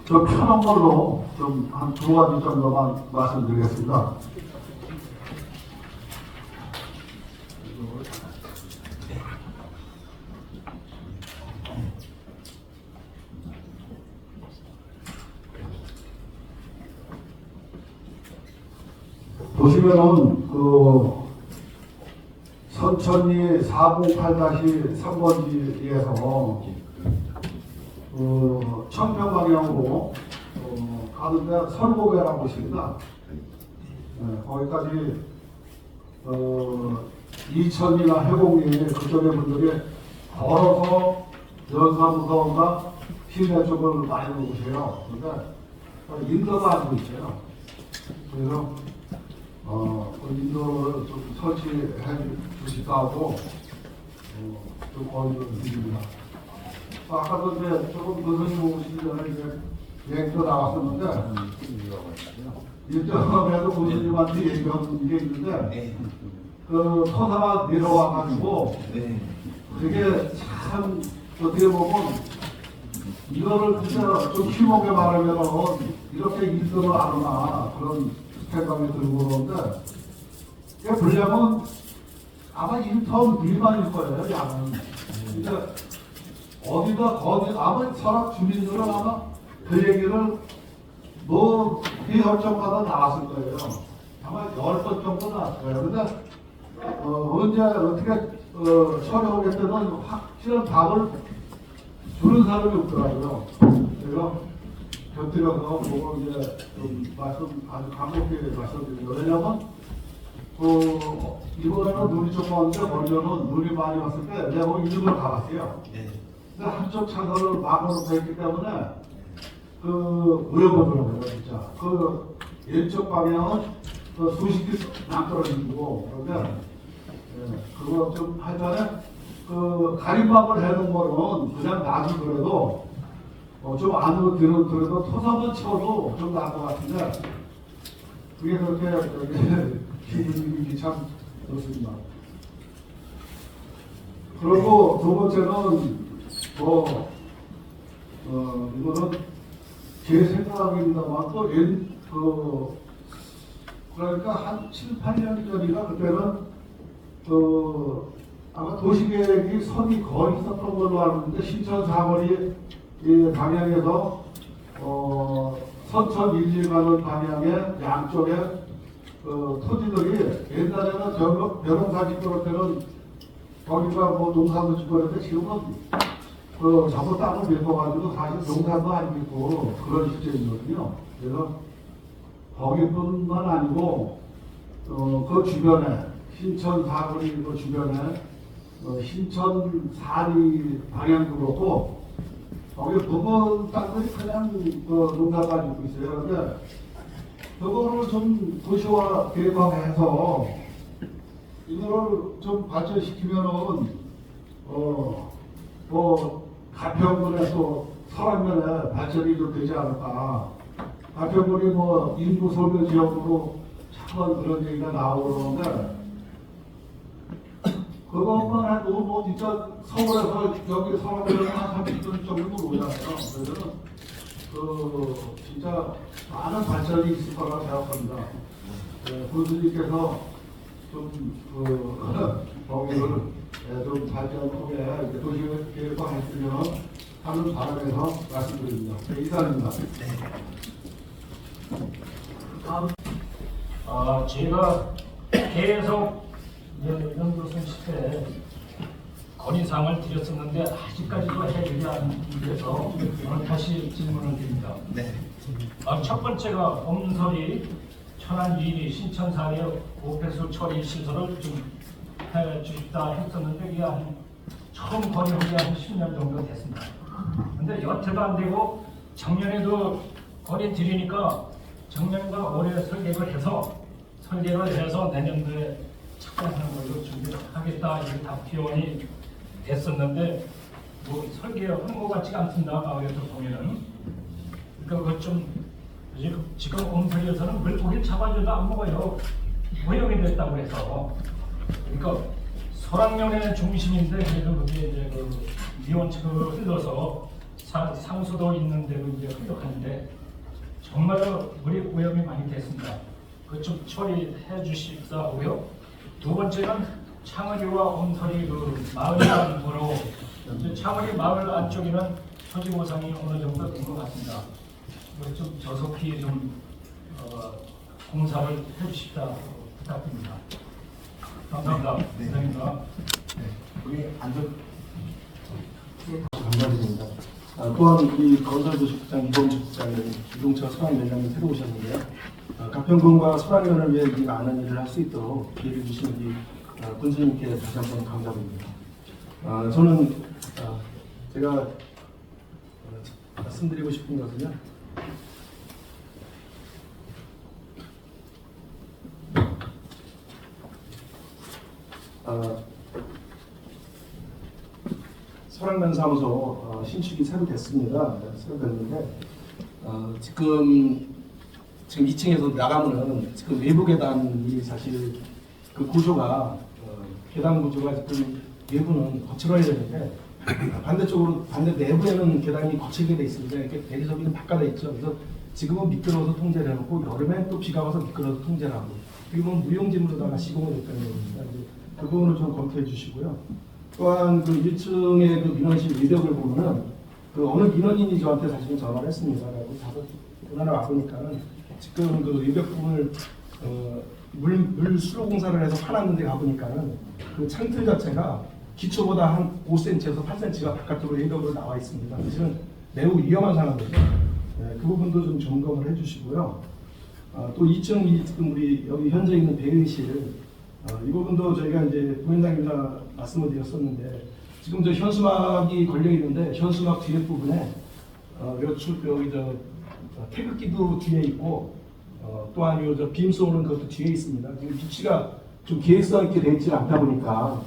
좀 편한 걸로 좀 한 두 가지 정도만 말씀드리겠습니다. 보시면은 선천리 408-3번지에서 청평 방향으로 가는데 설고배라고 있습니다. 네, 거기까지 이천이나 해공리 그쪽의 분들이 걸어서 연사무서원과 시내 쪽을 많이 오세요. 그런데 인도가 아니고 있어요. 그래서 인도를 좀 설치해 주시기도 하고 좀 권유를 드립니다. 아까도 이제 조금 교수님 오시기 전에 이제 얘기도 나왔었는데 일정에도 교수님한테 얘기한 게 있는데 그 토사가 내려와가지고 되게 참 어떻게 보면 이거를 진짜 좀 심하게 말하면 이렇게 일들을 안 하나 그런 생각이 들고 그러는데 그 분량은 아마 1톤 미만일 거예요. 양은. 근데 어디다 거기 아마 설악 주민들은 아마 그 얘기를 뭐 비협정마다 나왔을 거예요. 아마 10번 정도 나왔을 거예요. 근데 언제 어떻게 처리하게 때는 확실한 답을 주는 사람이 없더라고요. 그래서 곁들여서 보고 이제 좀 아주 간곡하게 말씀드리죠. 왜냐면 이번에는 눈이 좀 왔는데 먼저는 눈이 많이 왔을 때 내가 이쪽을 가봤어요. 근데 한쪽 차선을 막아놓고 했기 때문에 위험하더라고요, 진짜. 왼쪽 방향은 수십 길 낭떨어지고 그런데 그거 좀 하여간에 가림막을 해놓은 거는 그냥 놔두더라도 좀 안으로 들어도 토사만 쳐도 좀 나을 것 같은데 그게 그렇게 기분이 참 좋습니다. 그리고 두 번째는 이거는 제 생각입니다만 그러니까 한 7, 8년 전이나 그때는 아마 도시계획이 선이 거의 있었던 걸로 알고 있는데 신천 사거리 방향에서 선천 1, 가는 방향의 양쪽에 토지들이 옛날에는 벼농사 짓고 그럴 때는 거기가 뭐 농사도 짓고 그럴 때 지금은 전부 땅을 메꿔가지고 사실 농사도 안 짓고 그런 시점이거든요. 그래서 거기뿐만 아니고 그 주변에 신천 사거리 그 주변에 신천 사리 방향도 그렇고 거기 부근 땅들이 그냥 농사가 짓고 있어요. 그런데 그거를 좀 도시화 계획화해서 이거를 좀 발전시키면은 가평군에 또 설악면에 발전이 좀 되지 않을까. 가평군이 인구 소멸 지역으로 차번 그런 얘기가 나오고 그러는데 그것만 해도 진짜 서울에서 여기 설악면에 한 30분 정도 오잖아요. 그래서 진짜 많은 발전이 있을 거라고 생각합니다. 교수님께서 거기를 좀 발전하게 도시계획화 했으면 하는 바람에서 말씀드립니다. 이상입니다. 제가 계속 연구선 시대 건의사항을 드렸었는데 아직까지도 해결이 안 돼서 오늘 다시 질문을 드립니다. 첫 번째가 엄설이 천안 유일이 신천사의 오폐수 처리 시설을 좀 해주십다 했었는데 이게 처음 건의한 게 한 10년 정도 됐습니다. 근데 여태도 안 되고 작년에도 건의 드리니까 작년과 올해 설계를 해서 내년도에 착공하는 걸로 준비를 하겠다 이렇게 답변이 됐었는데 설계 한 것 같지가 않습니다. 마을에서 보면은 그러니까 그것 좀 지금 엄설에서는 물고기를 잡아줘도 안 먹어요. 오염이 됐다고 해서 그러니까 설악면의 중심인데 그래도 그게 이제 미원측을 흘러서 상수도 있는 데로 이제 흘러가는데 정말로 물이 오염이 많이 됐습니다. 그 좀 처리해 주십사 하고요. 두 번째는 창의리와 옴터리 그 마을 안으로 창의리 마을 안쪽에는 토지 보상이 어느 정도 된 것 같습니다. 좀 저속히 좀 공사를 해주십사 부탁드립니다. 감사합니다. 네. 감사합니다. 우리 안전 감사드립니다. 또한 우리 건설도시국장 이범주 국장님, 이동철 소방위원장님 새로 오셨는데요. 가평군과 소방위원을 위해 이 많은 일을 할 수 있도록 기회를 주신 우리 군수님께 다시 한번 감사드립니다. 저는 제가 말씀드리고 싶은 것은요. 소랑면사무소 신축이 새로 됐습니다. 새로 됐는데 지금 2층에서 나가면은 지금 외부 계단이 사실 그 구조가 계단 구조가 지금 외부는 거칠어야 되는데 반대쪽으로 반대 내부에는 계단이 거칠게 돼 있습니다. 이렇게 대리석이는 바깥에 있죠. 그래서 지금은 미끄러워서 통제를 해놓고 여름엔 또 비가 와서 미끄러워서 통제를 하고 지금은 무용지물로다가 시공을 했다는 겁니다. 그 부분을 좀 검토해 주시고요. 또한 그 1층의 그 민원실 외벽을 보면은 그 어느 민원인이 저한테 사실은 전화를 했습니다. 그래서 가서 전화를 와보니까는 지금 그 외벽 부분을 물 수로 공사를 해서 파놨는데 가보니까는 그 창틀 자체가 기초보다 한 5cm에서 8cm가 바깥으로 외벽으로 나와 있습니다. 사실은 매우 위험한 상황이죠. 네, 그 부분도 좀 점검을 해주시고요. 또 2층 지금 우리 여기 현재 있는 배의실 이 부분도 저희가 이제 부위원장님과 말씀을 드렸었는데 지금 저 현수막이 걸려 있는데 현수막 뒤에 부분에 여기 저 태극기도 뒤에 있고 또한 요 빔 쏘는 것도 뒤에 있습니다. 지금 비치가 좀 계획성 있게 되어 있지 않다 보니까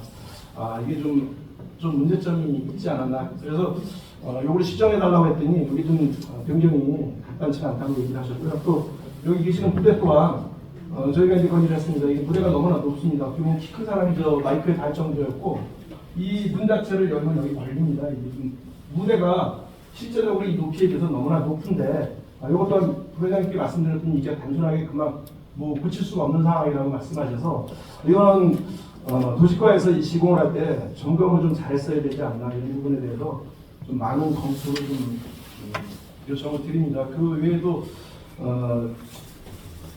이게 좀 문제점이 있지 않았나. 그래서 요거를 시정해 달라고 했더니 여기 좀 변경이 간단치 않다고 얘기를 하셨고요. 또 여기 계시는 부대 또한 저희가 이제 건의를 했습니다. 이게 무대가 너무나 높습니다. 그리고 키 큰 사람이 저 마이크에 닿을 정도였고 이 문 자체를 열면 여기 걸립니다. 이게 무대가 실제적으로 이 높이에 비해서 너무나 높은데 이것 또한 부회장님께 말씀드렸더니 이게 단순하게 그만 뭐 고칠 수가 없는 상황이라고 말씀하셔서 이거는 도시과에서 이 시공을 할 때 점검을 좀 잘했어야 되지 않나 이런 부분에 대해서 좀 많은 검토를 좀 요청을 드립니다. 그 외에도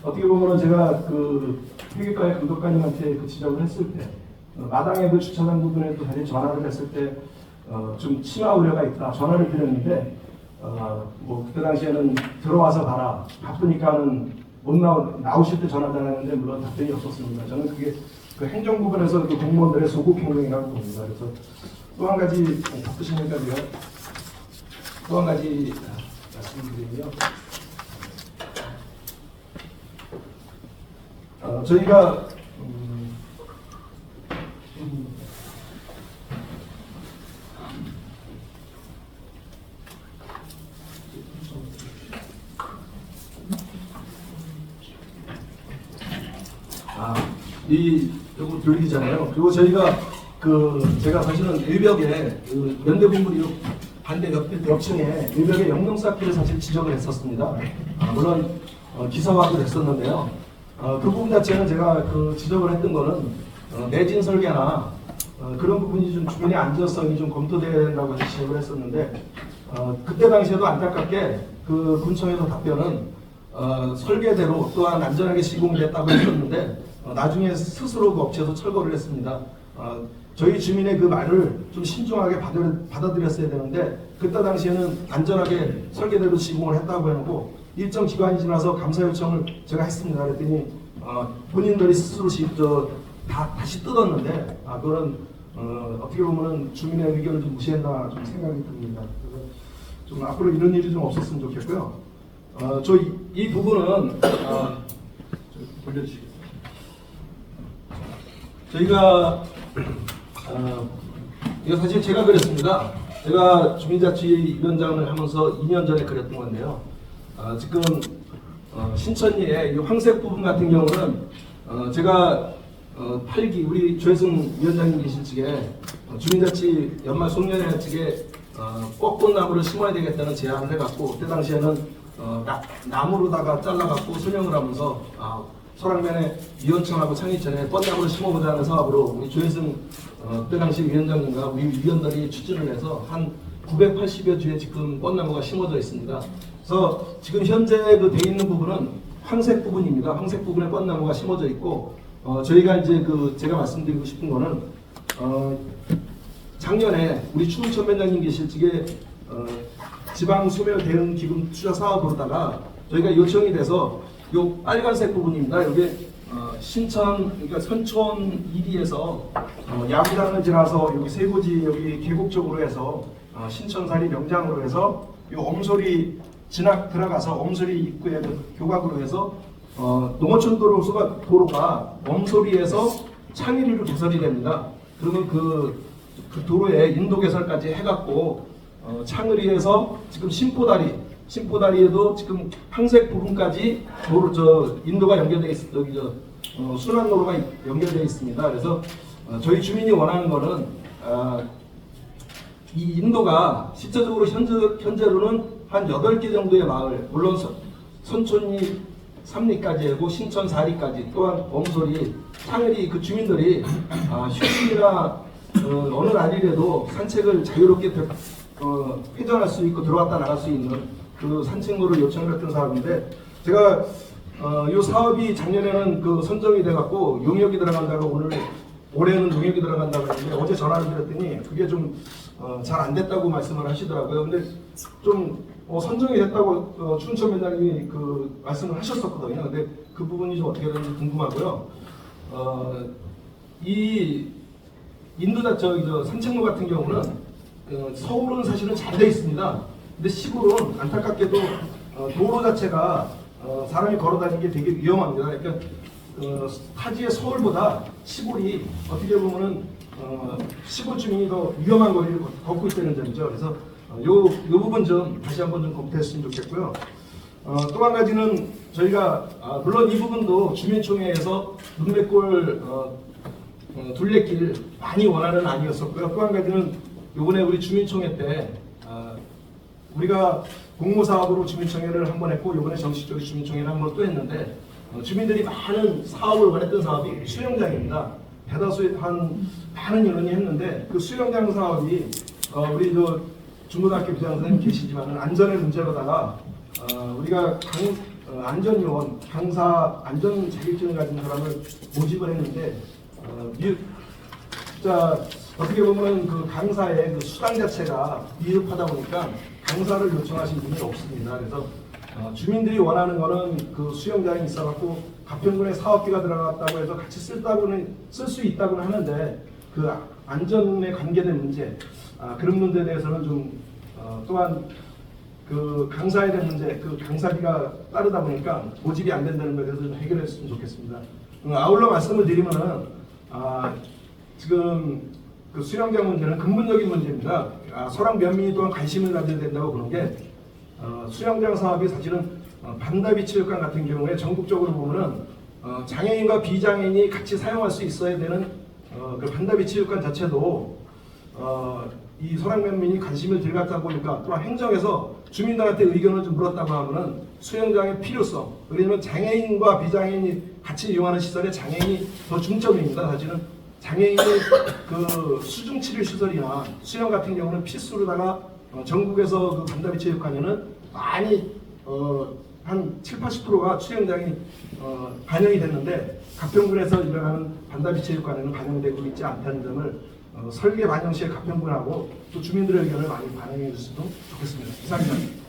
어떻게 보면은 제가 그 회계과의 감독관님한테 그 지적을 했을 때 마당에 그 주차장 부분에도 사실 전화를 했을 때 좀 침하 우려가 있다 전화를 드렸는데 뭐 그때 당시에는 들어와서 봐라 바쁘니까는 못 나오실 때 전화 달라는데 물론 답변이 없었습니다. 저는 그게 그 행정 부분에서 그 공무원들의 소극 행동이라고 봅니다. 그래서 또 한 가지 바쁘시니까 제가 또 한 가지 말씀드리고요. 저희가 요거 들리잖아요. 그리고 저희가 제가 사실은 외벽에 그 연대본부 반대 옆층에 외벽에 영농 쌓기를 사실 지적을 했었습니다. 물론 기사화도 됐었는데요. 그 부분 자체는 제가 지적을 했던 거는 내진 설계나 그런 부분이 좀 주변의 안전성이 좀 검토돼야 된다고 지적을 했었는데 그때 당시에도 안타깝게 그 군청에서 답변은 설계대로 또한 안전하게 시공됐다고 했었는데 나중에 스스로 그 업체에서 철거를 했습니다. 저희 주민의 그 말을 좀 신중하게 받아들였어야 되는데 그때 당시에는 안전하게 설계대로 시공을 했다고 해놓고 일정 기간이 지나서 감사 요청을 제가 했습니다. 그랬더니 본인들이 스스로 다시 뜯었는데 그런 어떻게 보면은 주민의 의견을 좀 무시했나 좀 생각이 듭니다. 그래서 좀 앞으로 이런 일이 좀 없었으면 좋겠고요. 이 부분은 돌려주시겠습니다. 저희가 이거 사실 제가 그렸습니다. 제가 주민자치위원장을 하면서 2년 전에 그렸던 건데요. 지금 신천리의 이 황색 부분 같은 경우는 제가 8기 우리 조혜승 위원장님 계실 측에 주민자치 연말 송년회 측에 벚꽃나무를 심어야 되겠다는 제안을 해갖고 그때 당시에는 나무로다가 잘라갖고 수령을 하면서 소랑면에 위원청하고 창의천에 뻔나무를 심어보자는 사업으로 우리 조혜승 그때 당시 위원장님과 우리 위원들이 추진을 해서 한 980여 주에 지금 뻔나무가 심어져 있습니다. 그래서 지금 현재 그 돼 있는 부분은 황색 부분입니다. 황색 부분에 뻔나무가 심어져 있고 저희가 이제 그 제가 말씀드리고 싶은 거는 작년에 우리 추문천 위원장님 계실 적에 지방 소멸 대응 기금 투자 사업으로다가 저희가 요청이 돼서 요 빨간색 부분입니다. 이게 신천 그러니까 선촌 1위에서 야구장을 지나서 여기 세고지 여기 계곡 쪽으로 해서 신천사리 명장으로 해서 요 엄소리 진학 들어가서 엄소리 입구에 교각으로 해서 농어촌 도로가 엄소리에서 창의리로 개설이 됩니다. 그러면 그 도로에 인도 개설까지 해갖고 창의리에서 지금 신포다리에도 지금 황색 부분까지 도로 인도가 연결되어 있 여기 순환도로가 연결되어 있습니다. 그래서 저희 주민이 원하는 거는 이 인도가 실제적으로 현재로는 한 8개 정도의 마을, 물론 선촌리 3리까지 하고 신천 4리까지 또한 엄소리, 창의리 그 주민들이 휴일이나 어느 날이라도 산책을 자유롭게 회전할 수 있고 들어왔다 나갈 수 있는 그 산책로를 요청을 했던 사업인데 제가 이 사업이 작년에는 그 선정이 돼갖고 용역이 들어간다고 올해는 용역이 들어간다고 했는데 어제 전화를 드렸더니 그게 좀 잘 안 됐다고 말씀을 하시더라고요. 근데 좀 선정이 됐다고 추문천 위원장님이 그 말씀을 하셨었거든요. 근데 그 부분이 좀 어떻게 되는지 궁금하고요. 이 인도자 저 산책로 같은 경우는 서울은 사실은 잘 돼 있습니다. 근데 시골은 안타깝게도 도로 자체가 사람이 걸어다니는 게 되게 위험합니다. 그러니까 타지의 서울보다 시골이 어떻게 보면은 시골 주민이 더 위험한 거리를 걷고 있다는 점이죠. 그래서 요 부분 좀 다시 한번 좀 검토했으면 좋겠고요. 또 한 가지는 저희가 물론 이 부분도 주민총회에서 눈매골 둘레길 많이 원하는 아니었었고요. 또 한 가지는 이번에 우리 주민총회 때 우리가 공모사업으로 주민총회를 한 번 했고 이번에 정식적으로 주민총회를 한 번 또 했는데 주민들이 많은 사업을 원했던 사업이 수영장입니다. 대다수의 한 많은 인원이 했는데 그 수영장 사업이 우리 중고등학교 부장 선생님 계시지만은 안전의 문제로다가 우리가 안전요원, 강사 안전 자격증을 가진 사람을 모집을 했는데 진짜 어떻게 보면 그 강사의 그 수당 자체가 미흡하다 보니까 강사를 요청하신 분이 없습니다. 그래서 주민들이 원하는 거는 그 수영장이 있어갖고 가평군에 사업비가 들어갔다고 해서 같이 쓸 수 있다고는 하는데 그 안전에 관계된 문제 그런 문제에 대해서는 좀 또한 그 강사에 대한 문제 그 강사비가 따르다 보니까 모집이 안 된다는 것에 대해서 좀 해결했으면 좋겠습니다. 아울러 말씀을 드리면은 지금 그 수영장 문제는 근본적인 문제입니다. 서랑 면민이 또한 관심을 가져야 된다고 보는 게 수영장 사업이 사실은 반다비 체육관 같은 경우에 전국적으로 보면은 장애인과 비장애인이 같이 사용할 수 있어야 되는 그 반다비 체육관 자체도 이 소랑면민이 관심을 들갔다 보니까 또한 행정에서 주민들한테 의견을 좀 물었다고 하면은 수영장의 필요성 왜냐면 장애인과 비장애인이 같이 이용하는 시설에 장애인이 더 중점입니다. 사실은 장애인의 그 수중치료 시설이나 수영 같은 경우는 필수로다가 전국에서 그 반다비 체육관에는 많이 한 7~80%가 수영장이 반영이 됐는데 가평군에서 일어나는 반다비 체육관에는 반영되고 있지 않다는 점을 설계 반영 시에 가평군하고 또 주민들의 의견을 많이 반영해 주셨으면 좋겠습니다. 이상입니다.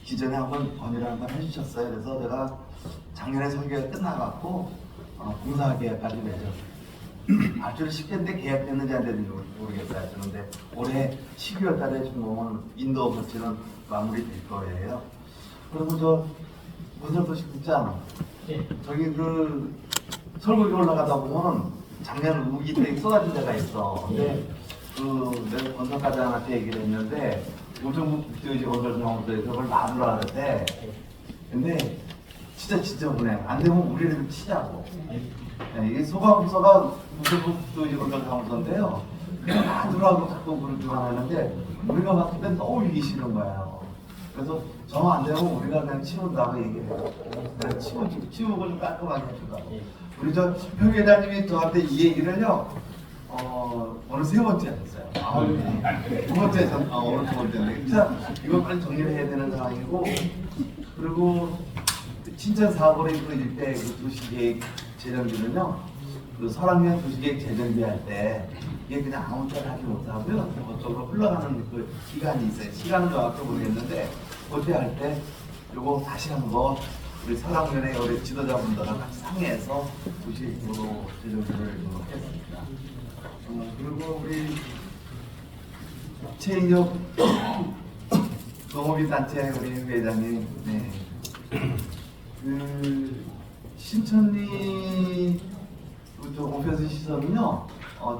기존에 한번 건의를 한번 해주셨어요. 그래서 내가 작년에 설계가 끝나갖고 공사 계약까지 맺었어요. 아주 쉽게 했는데 계약됐는지 안 됐는지 모르겠어요. 그런데 올해 12월 달에 준공은 인도 거치는 마무리될 거예요. 그리고 저 무슨 소식 듣지 않아? 네. 저기 그 설국이 올라가다 보면 작년 우기때 쏟아진 데가 있어. 근데 그 내가 건설과장한테 얘기를 했는데 요즘 국제의식건설공항부에서 그걸 놔두라 그랬대. 근데 진짜 지저분해. 안 되면 우리를 치자고. 네, 이게 소방부서가 국제의식건설공항부서인데요. 놔두라고 자꾸 그러기만 하는데 우리가 봤을 땐 너무 이기 싫은 거예요. 그래서 정 안 되면 우리가 그냥 치운다고 얘기해요. 그냥 치우고 좀 깔끔하게 해주다. 우리 저 회장님이 저한테 이 얘기를요. 오늘 세 번째 하셨어요. 두 번째 오늘 두 번째인데 진짜 이거 빨리 정리를 해야 되는 상황이고 그리고 진짜 사고를 그 일대 그 도시계획 재정비는요. 그 설악면 도시계획 재정비할 때 이게 그냥 아무 때나 하지 못하고요. 저쪽으로 흘러가는 그 기간이 있어요. 시간은 정확히 모르겠는데 그때 할 때 요거 다시 한번 우리 설악면의 우리 지도자분들과 같이 상의해서 도시계획으로 재정비를 했습니다. 그리고 우리 최인혁 농업인 단체 우리 회장님, 네. 그 신천리 그쪽 오페스 시설은요,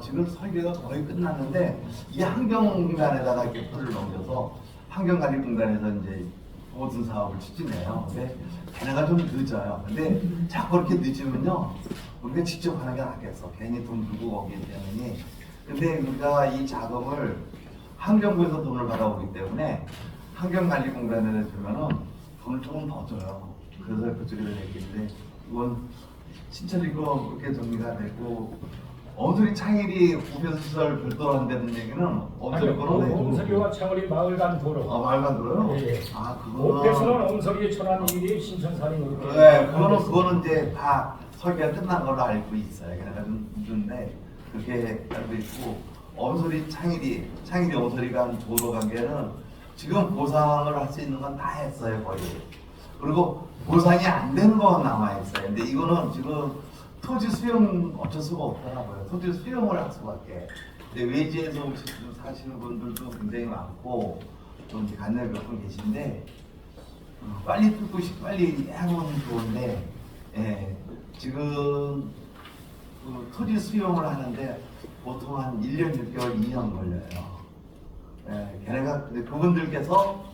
지금 설계가 거의 끝났는데 이 환경공단에다가 이렇게 표를 넘겨서 환경관리공단에서 이제 모든 사업을 추진해요. 근데 걔네가 좀 늦어요. 근데 자꾸 이렇게 늦으면요, 우리가 직접 하는 게 낫겠어. 괜히 돈 들고 거기 때문에. 근데 우리가 이 자금을 환경부에서 돈을 받아오기 때문에 환경관리공단에 주면은 돈을 조금 더 줘요. 그래서 그쪽에 냈겠는데 이건 신천리 거 그렇게 정리가 되고 엄소리 창일이 우편 시설 별도로 한다는 얘기는 엄소리 거는 엄서리와 창월이 마을 간 도로. 마을 간 도로요? 예. 그거는 오페스는 엄서리에 천안 일이 신천산이 그렇게. 네, 그거는 이제 다 설계가 끝난 걸로 알고 있어요. 그러니까 좀 늦은데 그렇게 알고 있고 엄소리 창일이 엄소리 간 도로 관계는 지금 보상을 할 수 있는 건 다 했어요 거의. 그리고 보상이 안 되는 건 남아 있어요. 근데 이거는 지금 토지 수용 어쩔 수가 없더라고요. 토지 수용을 할 수밖에. 근데 외지에서 사시는 분들도 굉장히 많고 좀 간날 몇 분 계신데 빨리 뜯고 빨리 하면 좋은데 지금 그 토지 수용을 하는데 보통 한 1년 6개월, 2년 걸려요. 걔네가 그분들께서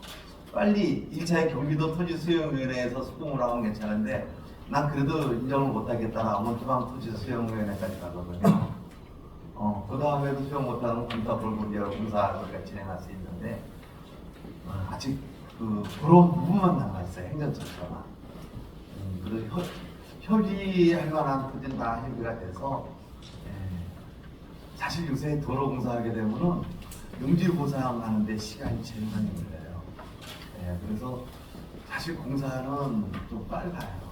빨리 1차의 경기도 토지 수용위원회에서 수용을 하면 괜찮은데 난 그래도 인정을 못하겠다라 하면 지방 토지 수용위원회까지 가거든요. 그 다음에도 수용 못하면 검사불구제로 공사를 진행할 수 있는데 아직 그런 부분만 남아있어요. 행정처처럼. 그래서 협의할 만한 토지는 다 협의가 돼서 사실 요새 도로 공사하게 되면은 용지 보상하는데 시간이 제일 많이 걸려요. 그래서 사실 공사는 좀 빨라요.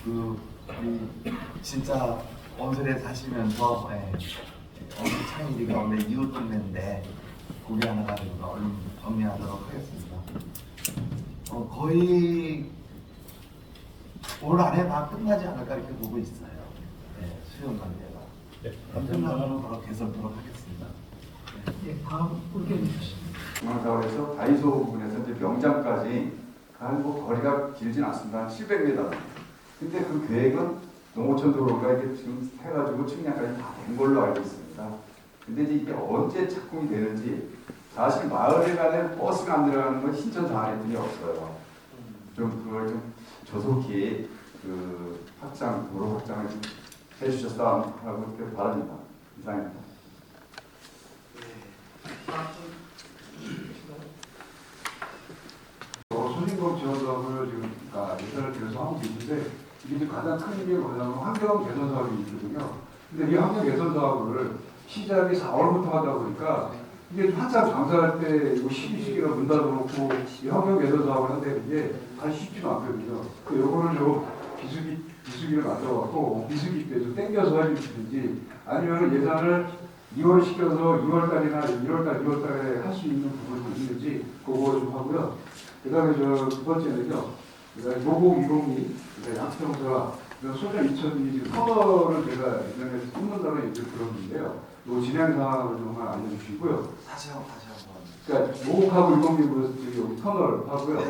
그래서 진짜 엄설에 사시면서 엄청 창의리가 원래 이웃 동네인데 거기 하나 가지고 얼른 정리하도록 하겠습니다. 거의 올 안에 다 끝나지 않을까 이렇게 보고 있어요. 수용 관계가. 끝나면 바로 개설토록 하겠습니다. 다음 의견 주시죠. 중앙사원에서 다이소 부분에서 이제 명장까지 뭐 거리가 길진 않습니다. 700m. 근데 그 계획은 농어촌 도로가 이렇게 지금 해가지고 측량까지 다 된 걸로 알고 있습니다. 근데 이제 이게 언제 착공이 되는지 사실 마을에 가는 버스가 안 들어가는 건 신천 장안에 없어요. 좀 그걸 좀 조속히 그 확장, 도로 확장을 좀 해주셨다 하고 이렇게 바랍니다. 이상입니다. 소신공 지원 사업을 지금 예산을 들여서 하고 있는데 이게 이제 가장 큰 게 뭐냐면 환경 개선 사업이 있거든요. 근데 이 환경 개선 사업을 시작이 4월부터 하다 보니까 이게 한참 장사할 때 이거 시기가 문 닫아놓고 이 환경 개선 사업을 한다는 게 사실 쉽지가 않거든요. 요거를 좀 비수기를 만들어갖고 비수기 때 좀 땡겨서 해주시든지 아니면 예산을 2월 시켜서 2월달이나 1월달, 2월달에 할 수 있는 부분이 있는지 그거 좀 하고요. 그 다음에 두 번째는요. 모공 2022, 양평사, 소년 2002 지금 커버를 제가 예전에 뽑는다는 얘기를 들었는데요. 요 진행 상황을 좀 알려주시고요. 다시 한번. 그러니까 모곡하고 2022 여기 터널 하고요.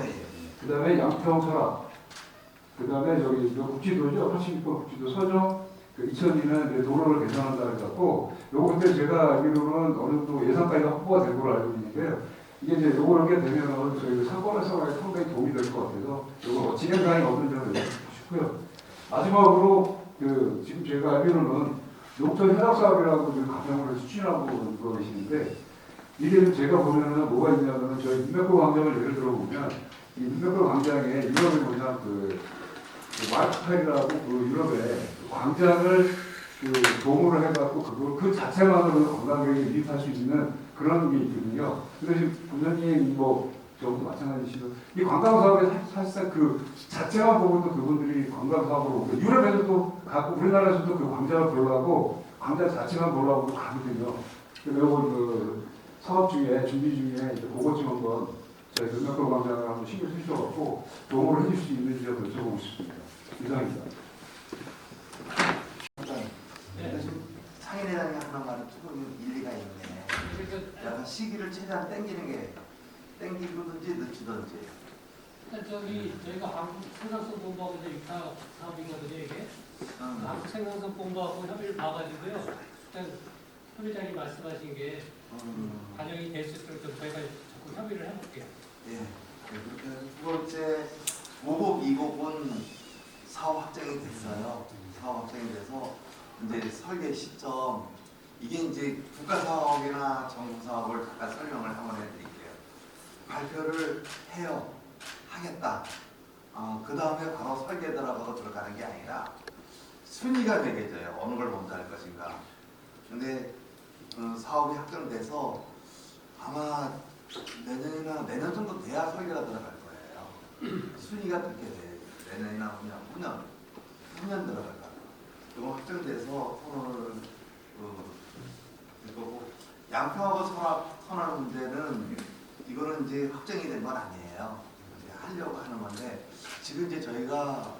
그 다음에 양평철학, 그 다음에 저기 국지도죠. 86번 국지도 서정, 2002는 도로를 개선한다 해갖고 요거 근데 제가 알기로는 어느 정도 예산까지가 확보가 된 걸로 알고 있는데요. 이게 이제 요거 이렇게 되면은 저희 사건을 상황에 상당히 도움이 될 것 같아서 요거 진행상이 어떤 점을 여쭤보고 싶고요. 마지막으로 지금 제가 알기로는 농촌 해석 사업이라고 지금 가평으로 추진하고 있고 계시는데 이게 제가 보면은 뭐가 있냐면은 저희 문백호 광장을 예를 들어 보면 이 문백호 광장에 유럽에 뭐냐 그 마르크타이라고 그 유럽에 광장을 그 도모를 해갖고 그 자체만으로 관광객이 유입할 수 있는 그런 게 있거든요. 근데 지금 부장님 뭐 저도 마찬가지시고 이 관광 사업에 사실상 그 자체만 보고도 그분들이 관광 사업으로 오고 유럽에서도 가고 우리나라에서도 그 광장을 보려고 광장 자체만 보려고 가거든요. 그리고 그 사업 중에 준비 중에 이제 그것 좀 한번 저희 금강도 광장을 한번 신경 쓰셔갖고 도모를 해줄 수 있는지 한번 여쭤보고 싶습니다. 이상입니다. 근데 지금 상인회장이 하는 말은 조금 일리가 있네. 약간 시기를 최대한 땡기든지 늦추든지. 저희가 한국 생산성 본부하고 이제 육타 사업이거든요, 이게. 한국 생산성 본부하고 협의를 봐가지고요. 일단 협의장이 말씀하신 게 반영이 될 수 있도록 좀 저희가 자꾸 협의를 해볼게요. 예. 그렇게 두 번째 5곡, 2곡은 사업 확정이 됐어요. 사업 확정이 돼서 이제 설계 시점 이게 이제 국가 사업이나 정부 사업을 잠깐 설명을 한번 해드릴게요. 발표를 해요. 하겠다. 그 다음에 바로 설계 들어가고 들어가는 게 아니라 순위가 매겨져요. 어느 걸 먼저 할 것인가. 근데 사업이 확정돼서 아마 내년이나 내년 정도 돼야 설계가 들어갈 거예요. 순위가 그렇게 돼요. 내년이나 후년 들어갈 거예요. 이거 확정돼서 토론을 될 거고 양평하고 선언 문제는 이거는 이제 확정이 된 건 아니에요. 이제 하려고 하는 건데 지금 이제 저희가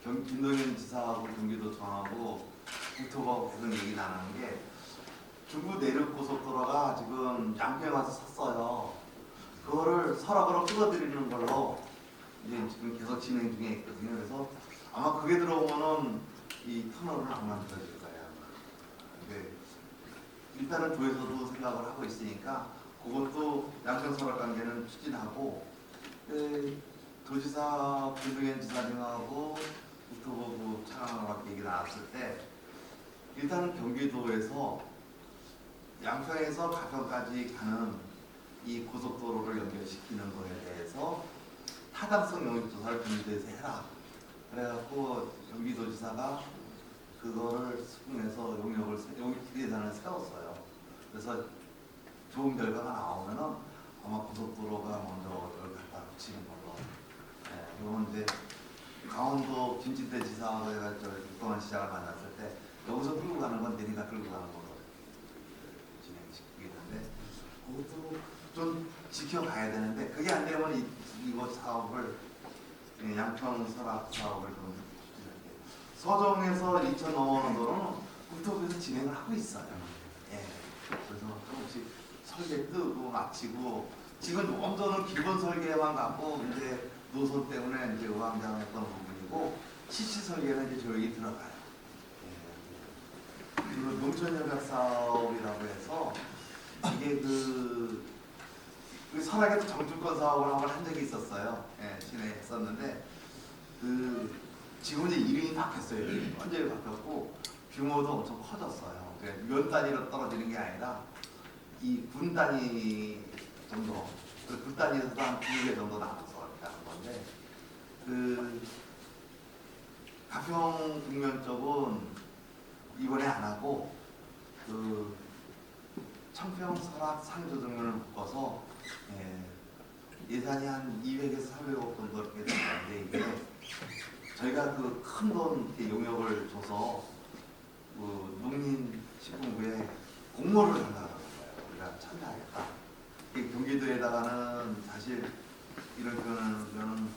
김동연 지사하고 경기도청하고 국토부하고 계속 얘기 나누는 게 중부 내륙 고속도로가 지금 양평에 와서 섰어요. 그거를 설악으로 끌어들이는 걸로 이제 지금 계속 진행 중에 있거든요. 그래서 아마 그게 들어오면은 이 터널은 안 만들어질 거예요. 근데 일단은 도에서도 생각을 하고 있으니까 그것도 양평 설악 관계는 추진하고 도지사 김동연 지사님하고 국토부 차관하고 얘기 나왔을 때 일단은 경기도에서 양평에서 가평까지 가는 이 고속도로를 연결시키는 거에 대해서 타당성 영역조사를 경기도에서 해라. 그래갖고 경기도지사가 그거를 수긍해서 용역 예산을 세웠어요. 그래서 좋은 결과가 나오면은 아마 고속도로가 먼저 여기 갖다 붙이는 걸로. 네, 이건 이제 강원도 김진태 지사하고 국동환 시장을 만났을 때 여기서 끌고 가는 건 내리가 끌고 가는 걸로 진행시키겠는데 그것도 좀 지켜가야 되는데 그게 안 되면 이거 사업을 양평 설악 사업을 좀 추진할게요. 서정에서 2천 넘어오는 도로는 국토부에서 진행을 하고 있어요. 예. 그래서 조금씩 설계 뜨고 마치고 지금 원전은 기본 설계만 갖고 이제 노선 때문에 이제 의왕장했던 부분이고 CC 설계는 이제 조용히 들어가요. 예. 그리고 농촌협약 사업이라고 해서 이게 그 설악에서 정주권 사업을 한번 한 적이 있었어요. 예, 진행했었는데 지금 이제 이름이 바뀌었어요. 완전히 바뀌었고 규모도 엄청 커졌어요. 면 단위로 떨어지는 게 아니라 이 군 단위 정도, 군 단위에서도 한 2개 정도 나눠서 이렇게 하는 건데 가평 북면 쪽은 이번에 안 하고 청평 설악 상주 등면을 묶어서 예산이 한 200에서 300억 정도 이렇게 되는데 이게 저희가 그 큰 돈 용역을 줘서 농림식품부에 공모를 한다는 거예요. 우리가 참여하겠다. 경기도에다가는 사실 이런 거는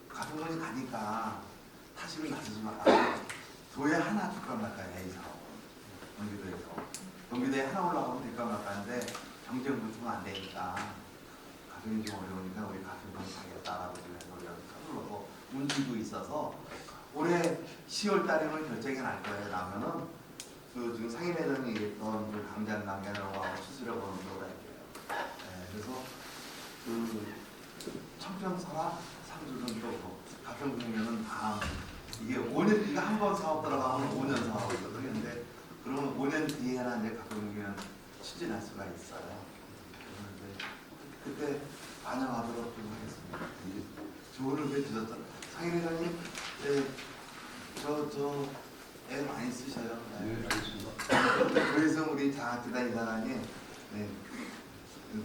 가평동이 가니까 타시를 놔주지 마라. 도에 하나 줄까 말까요, 이 사업. 경기도에서. 경기도에 하나 올라가면 될까 말까인데 경쟁 부추면 안 되니까 가평이 좀 어려우니까 우리 가평동 가겠다라고 해서 우리가 서둘러서 문의도 있어서 올해 10월 달에는 결정이 날 거예요. 나면은 지금 상임회장이 얘기했던 강장 남계라고 하고 수수료 보는 쪽으로 할게요. 그래서 청평 설악 상주등 쪽으로 가평 북면은 다음 이게 5년, 이거 한 번 사업 들어가면 5년 사업이거든요. 근데 그러면 5년 뒤에나 이제 가끔이면 추진할 수가 있어요. 그런데 그때 반영하도록 좀 하겠습니다. 이게 좋은 의견 주셨죠. 상인 회장님, 네, 애 많이 쓰셔요. 네, 알겠습니다. 그래서 우리 장학재단 이사장님, 네,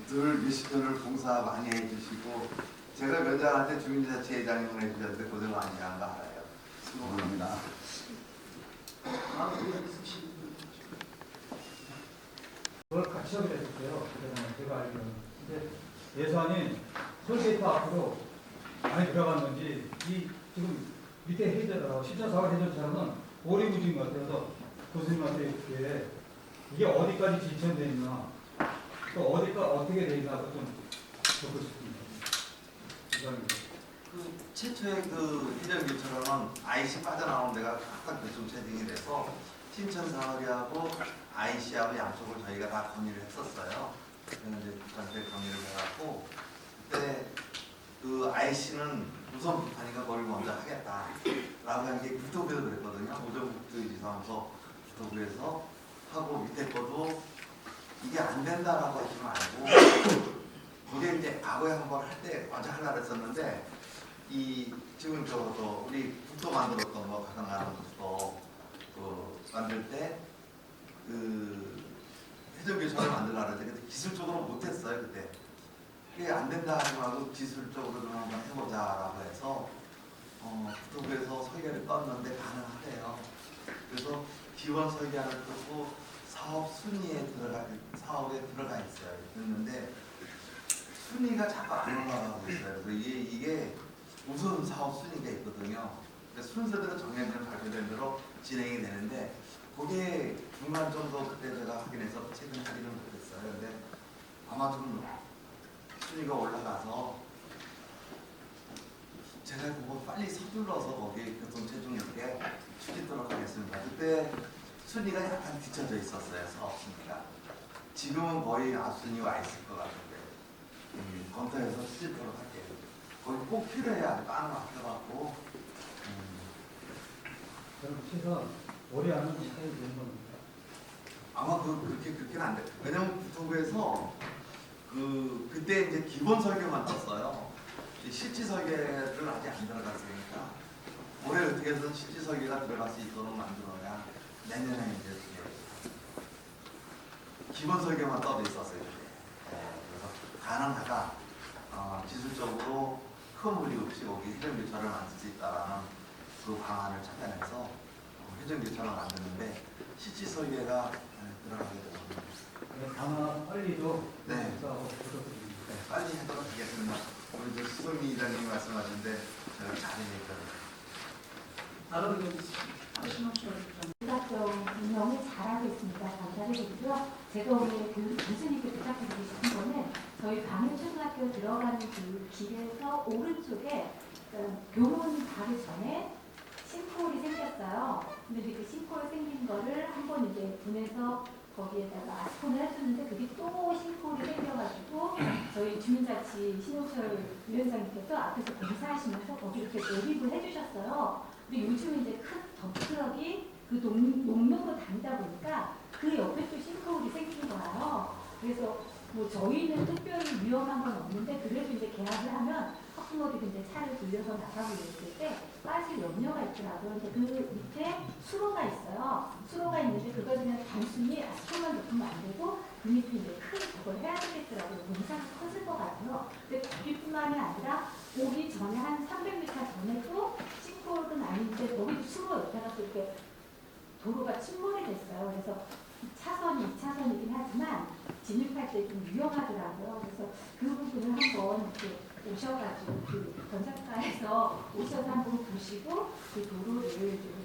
늘 미시편을 봉사 많이 해주시고, 제가 면장할 때 주민자치회장님을 해주셨는데 고생 많이 한 거 알아요. 수고합니다. 그걸 같이 하기로 했었어요. 그때는 제가 알기로는. 근데 예산이 솔게이트 앞으로 많이 들어갔는지 이 지금 밑에 해제더라고 신천사월 해제처럼은 오리무진 것 같아서 교수님한테 이렇게 이게 어디까지 지천돼 있나 또 어디가 어떻게 돼 있나 좀 듣고 싶습니다. 이상입니다. 그 최초의 그 해전기처럼은 IC 빠져나오는 데가 각각 교통 체증이 돼서 신천사월이하고 IC하고 양쪽을 저희가 다 건의를 했었어요. 그래서 이제 국한테 건의를 해갖고 그때 그 IC는 우선 비판이가 뭘 먼저 하겠다라고 한 게 국토부에서 그랬거든요. 오전국토지사무소 국토부에서 하고 밑에 거도 이게 안 된다라고 하지 말고 그게 이제 과거에 한번 할 때 먼저 하려고 했었는데 이 지금 저도 우리 국도 만들었던 거 가상하는 국도 그 만들 때 그 해전교차를 만들려고 했는데 기술적으로 못했어요 그때. 그게 안 된다 하지 말고 기술적으로 좀 한번 해보자라고 해서 국토부에서 설계를 떴는데 가능하대요. 그래서 기본 설계안을 뜨고 사업에 들어가 있어요. 그랬는데 순위가 자꾸 안 올라가고 있어요. 그래서 이게 우선 사업 순위가 있거든요. 순서대로 정해진 발표된 대로 진행이 되는데 그게 중간 정도 그때 제가 확인해서 최근에 확인을 못했어요. 근데 아마 좀 순위가 올라가서 제가 그거 빨리 서둘러서 거기 교통체중 있게 추진토록 하겠습니다. 그때 순위가 약간 뒤쳐져 있었어요. 사업 순위가. 지금은 거의 앞순위 와 있을 것 같은데 검토해서 추진토록 할게요. 거기 꼭 필요해야 빵을 맡겨갖고 그럼 최선 올해 안은 잘 되는 겁니다. 아마 그렇게는 안 돼. 왜냐면 국토부에서 그때 이제 기본 설계만 떴어요. 실지 설계를 아직 안 들어갔으니까 올해 어떻게 해서 실지 설계가 들어갈 수 있도록 만들어야 내년에 이제 기본 설계만 떠져 있었어요. 그래서 가능하다. 기술적으로 큰 무리 없이 거기 회전교차를 만들 수 있다라는 그 방안을 찾아내서 회전교차를 만드는데 실지 설계가 들어가게 됩니다. 다만 빨리도 네. 하고 부탁드립니다. 네, 빨리 하도록 하겠습니다. 우리 저 수석미 이장님이 말씀하신데 제가 잘해야겠다. 다른 의견 있으시면 부탁성 운영을 잘하고 있습니다. 감사드리고요. 제가 오늘 교수님께 부탁드리고 싶은 거는 저희 광역초등학교 들어가는 그 길에서 오른쪽에 교문 가기 전에 싱크홀이 생겼어요. 근데 이제 그 싱크홀 생긴 거를 한번 이제 분해서 거기에다가 아스콘을 해줬는데 그게 또 싱크홀이 생겨가지고 저희 주민자치 신용철 위원장님께서 앞에서 공사하시면서 거기 이렇게 매립을 해주셨어요. 근데 요즘 이제 큰 덤트럭이 그 농로로 다니다 보니까 그 옆에 또 싱크홀이 생긴 거예요. 그래서 뭐 저희는 특별히 위험한 건 없는데 그래도 이제 계약을 하면 학부모들이 이제 차를 돌려서 나가고 이랬을 때 빠질 염려가 있더라고요. 근데 그 밑에 수로가 있어요. 수로가 있는데 그거 그냥 단순히 아스콘만 넣으면 안 되고 그 밑에 이제 큰 저걸 해야 되겠더라고요. 공사가 커질 것 같아요. 근데 거기뿐만이 아니라 오기 전에 한 300m 전에 또 싱크홀은 아닌데 거기도 수로 옆에가 또 이렇게 도로가 침몰이 됐어요. 그래서 1차선이 2차선이긴 하지만 진입할 때 좀 위험하더라고요. 그래서 그 부분을 한번 이렇게 오셔가지고 그 건설사에서 오셔서 한번 보시고 그 도로를 좀